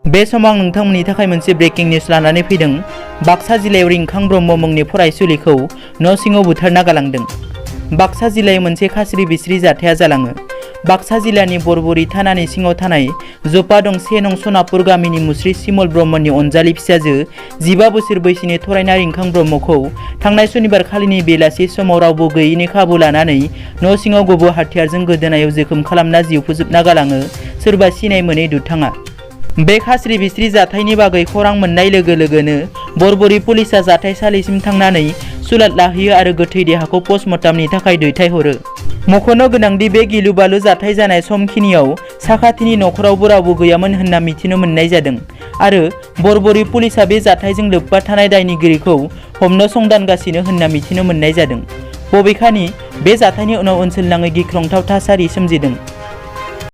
बे समाव आं नोंथांमोननि थाखाय मोनसे ब्रेकिं निउज लानानै फैदों। बाक्सा जिल्लायाव रिंखां ब्रह्म मुंनि फरायसुलिखौ न' सिङाव बुथारना गालांदों। बाक्सा जिल्लायाव मोनसे खास्रि बिस्रि जाथाया जालाङो। बाक्सा जिल्लानि बरबरि थानानि सिङाव थानाय जपादं 1 नं सनापुर गामिनि मुस्रि सिमल ब्रह्मनि अनजालि फिसाजो 15 बोसोर बैसोनि थरायना रिंखां ब्रह्मखौ थांनाय सनिबार खालिनि बेलासि समाव रावबो गैयैनि खाबु लानानै न' सिङाव गबो हाथियारजों गोदोनायाव जोखोम खालामना जिउ फोजोबना गालाङो सोरबा सिनाय मोनै दुथाङा। बे खास्रि बिस्रि जाथायनि बागै खौरां मोननाय लोगो लोगोनो बरबरि पुलिसा जाथायसालिसिम थांनानै सुलाद लाहैयो आरो गोथै देहाखौ पस्टमर्टमनि थाखाय दैथायहरो। मख'नो गोनांदि बे गिलु बालु जाथाय जानाय समखिनियाव साखाथिनि न'खरावबो रावबो गैयामोन होनना मिथिनो मोननाय जादों आरो बरबरि पुलिसा बे जाथायजों लोब्बा थानाय दायनिगिरिखौ हमनो संदानगासिनो होनना मिथिनो मोननाय जादों। बबेखानि बे जाथायनि उनाव ओनसोलनाङै गिख्रंथाव थासारि सोमजिदों।